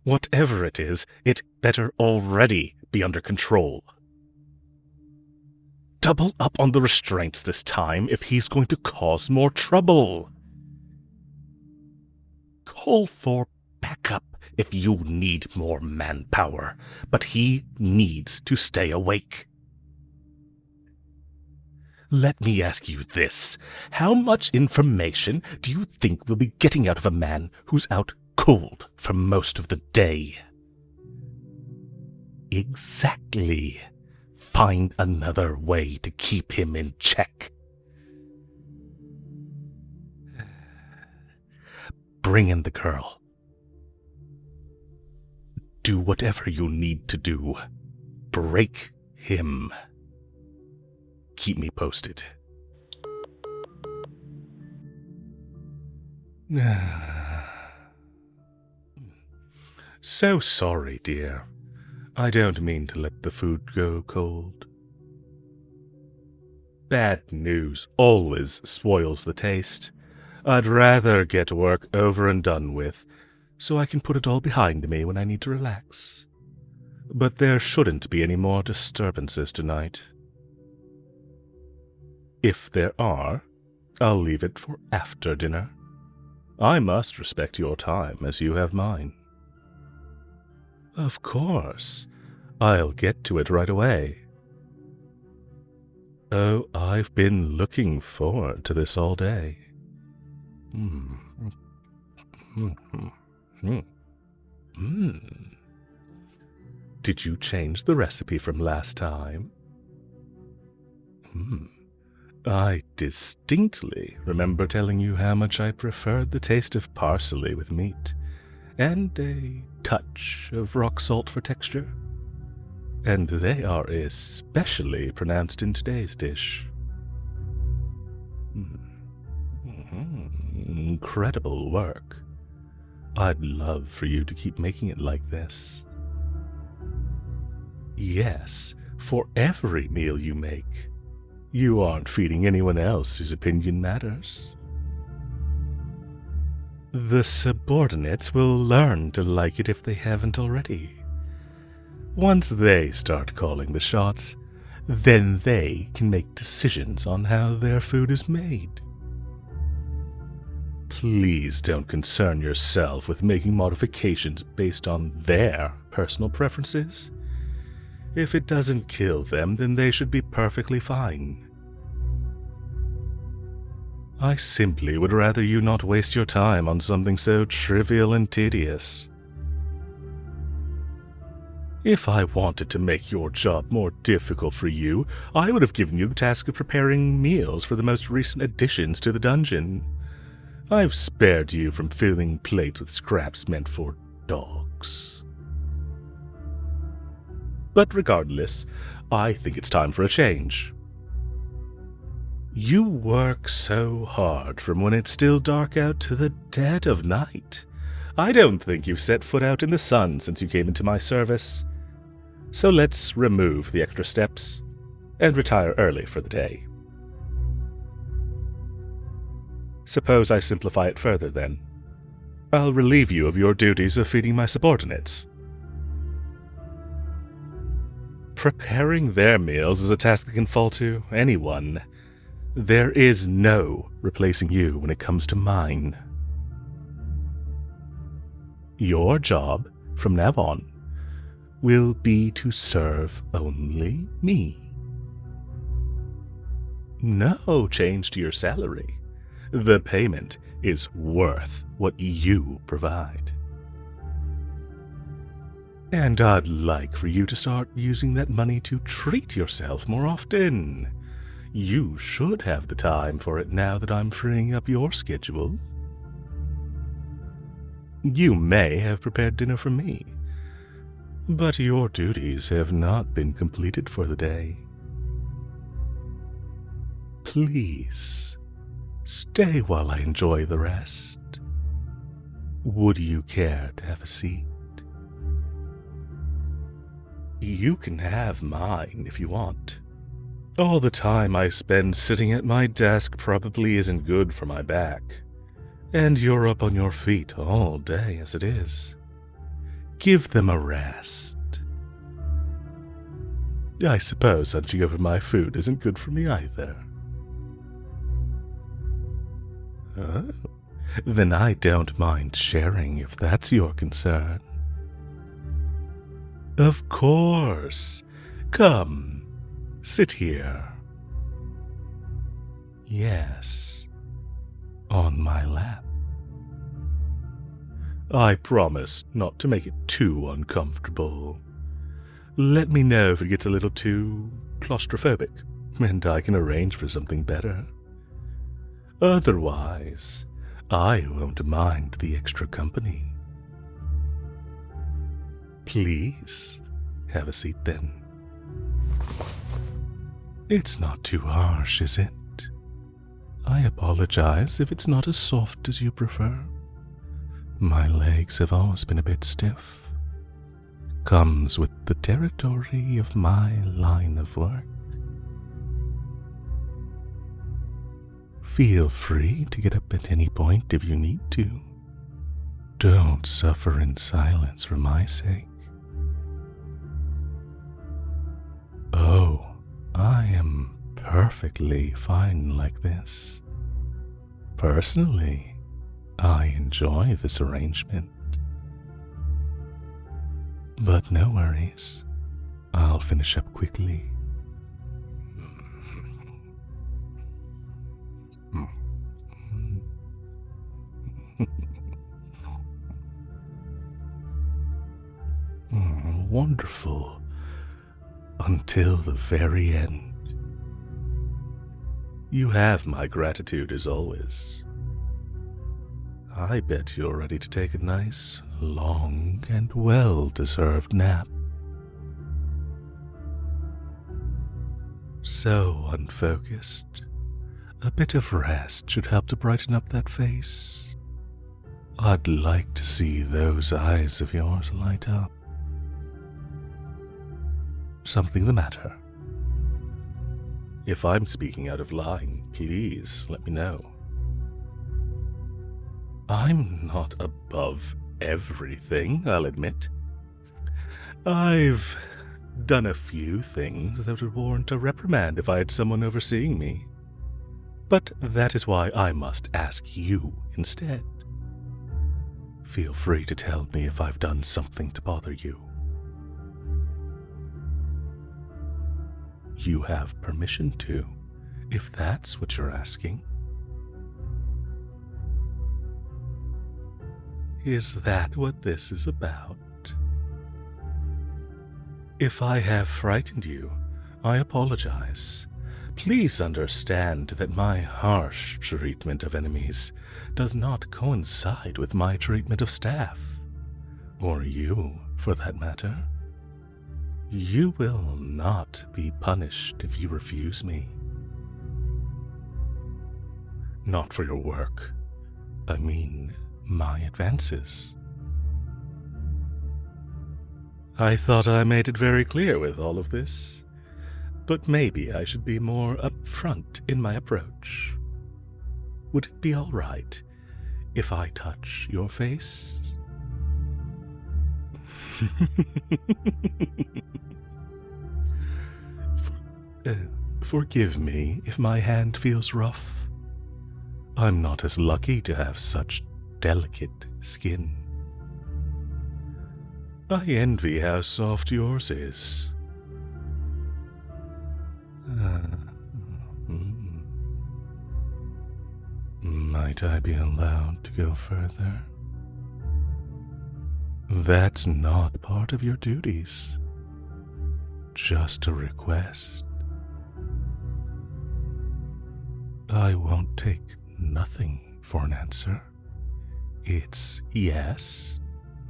Whatever it is, it better already be under control. Double up on the restraints this time if he's going to cause more trouble. Call for backup if you need more manpower, but he needs to stay awake. Let me ask you this. How much information do you think we'll be getting out of a man who's out cold for most of the day? Exactly. Find another way to keep him in check. Bring in the girl. Do whatever you need to do. Break him. Keep me posted. So sorry, dear. I don't mean to let the food go cold. Bad news always spoils the taste. I'd rather get work over and done with, so I can put it all behind me when I need to relax. But there shouldn't be any more disturbances tonight. If there are, I'll leave it for after dinner. I must respect your time as you have mine. Of course. I'll get to it right away. Oh, I've been looking forward to this all day. Did you change the recipe from last time? I distinctly remember telling you how much I preferred the taste of parsley with meat, and a touch of rock salt for texture. And they are especially pronounced in today's dish. Incredible work. I'd love for you to keep making it like this. Yes, for every meal you make. You aren't feeding anyone else whose opinion matters. The subordinates will learn to like it if they haven't already. Once they start calling the shots, then they can make decisions on how their food is made. Please don't concern yourself with making modifications based on their personal preferences. If it doesn't kill them, then they should be perfectly fine. I simply would rather you not waste your time on something so trivial and tedious. If I wanted to make your job more difficult for you, I would have given you the task of preparing meals for the most recent additions to the dungeon. I've spared you from filling plates with scraps meant for dogs. But regardless, I think it's time for a change. You work so hard from when it's still dark out to the dead of night. I don't think you've set foot out in the sun since you came into my service. So let's remove the extra steps and retire early for the day. Suppose I simplify it further then. I'll relieve you of your duties of feeding my subordinates. Preparing their meals is a task that can fall to anyone. There is no replacing you when it comes to mine. Your job, from now on, will be to serve only me. No change to your salary. The payment is worth what you provide. And I'd like for you to start using that money to treat yourself more often. You should have the time for it now that I'm freeing up your schedule. You may have prepared dinner for me, but your duties have not been completed for the day. Please, stay while I enjoy the rest. Would you care to have a seat? You can have mine if you want. All the time I spend sitting at my desk probably isn't good for my back, And you're up on your feet all day as it is. Give them a rest. I suppose hunching over my food isn't good for me either. Oh, then I don't mind sharing if that's your concern. Of course. Come, sit here. Yes, on my lap. I promise not to make it too uncomfortable. Let me know if it gets a little too claustrophobic, and I can arrange for something better. Otherwise, I won't mind the extra company. Please, have a seat then. It's not too harsh, is it? I apologize if it's not as soft as you prefer. My legs have always been a bit stiff. Comes with the territory of my line of work. Feel free to get up at any point if you need to. Don't suffer in silence for my sake. Oh, I am perfectly fine like this. Personally, I enjoy this arrangement. But no worries, I'll finish up quickly. Wonderful. Until the very end. You have my gratitude as always. I bet you're ready to take a nice, long, and well-deserved nap. So unfocused. A bit of rest should help to brighten up that face. I'd like to see those eyes of yours light up. Something the matter? If I'm speaking out of line, please let me know. I'm not above everything, I'll admit. I've done a few things that would warrant a reprimand if I had someone overseeing me. But that is why I must ask you instead. Feel free to tell me if I've done something to bother you. You have permission to, if that's what you're asking. Is that what this is about? If I have frightened you, I apologize. Please understand that my harsh treatment of enemies does not coincide with my treatment of staff, or you, for that matter. You will not be punished if you refuse me. Not for your work. I mean, my advances. I thought I made it very clear with all of this, but maybe I should be more upfront in my approach. Would it be all right if I touch your face? Forgive me if my hand feels rough. I'm not as lucky to have such delicate skin. I envy how soft yours is. Might I be allowed to go further? That's not part of your duties. Just a request. I won't take nothing for an answer. It's yes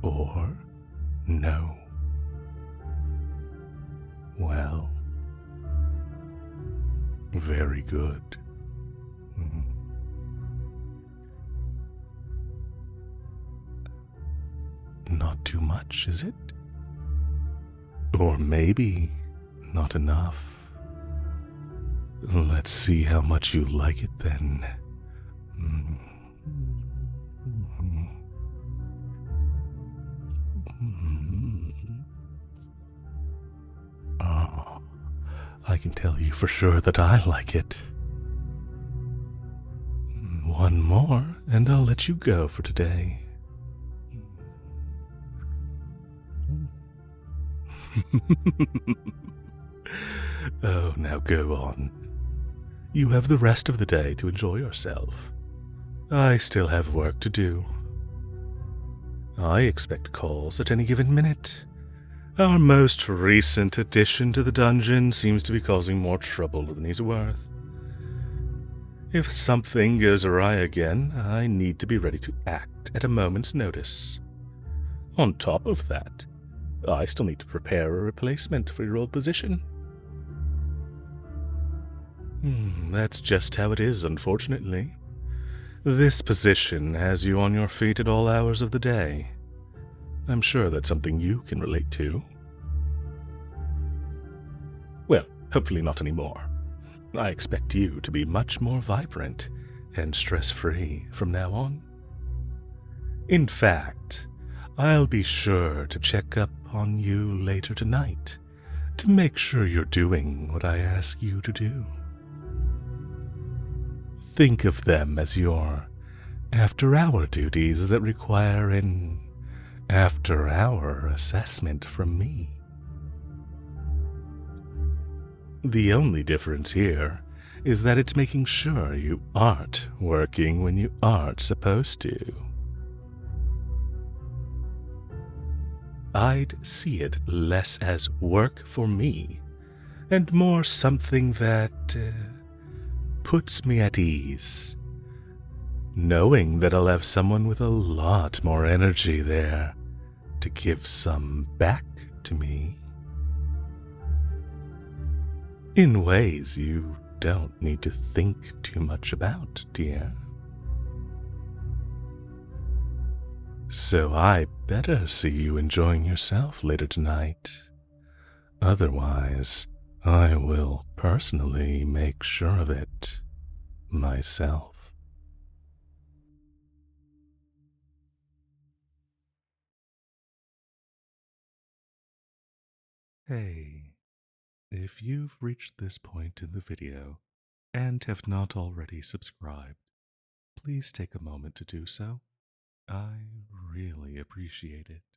or no. Well, very good. Not too much, is it? Or maybe not enough. Let's see how much you like it then. I can tell you for sure that I like it. One more, and I'll let you go for today. Oh, now go on. You have the rest of the day to enjoy yourself. I still have work to do. I expect calls at any given minute. Our most recent addition to the dungeon seems to be causing more trouble than he's worth. If something goes awry again, I need to be ready to act at a moment's notice. On top of that, I still need to prepare a replacement for your old position. That's just how it is, unfortunately. This position has you on your feet at all hours of the day. I'm sure that's something you can relate to. Well, hopefully not anymore. I expect you to be much more vibrant and stress-free from now on. In fact, I'll be sure to check up on you later tonight to make sure you're doing what I ask you to do. Think of them as your after-hour duties that require an after-hour assessment from me. The only difference here is that it's making sure you aren't working when you aren't supposed to. I'd see it less as work for me and more something that puts me at ease, knowing that I'll have someone with a lot more energy there to give some back to me. In ways you don't need to think too much about, dear. So I better see you enjoying yourself later tonight. Otherwise, I will personally make sure of it myself. Hey, if you've reached this point in the video and have not already subscribed, please take a moment to do so. I really appreciate it.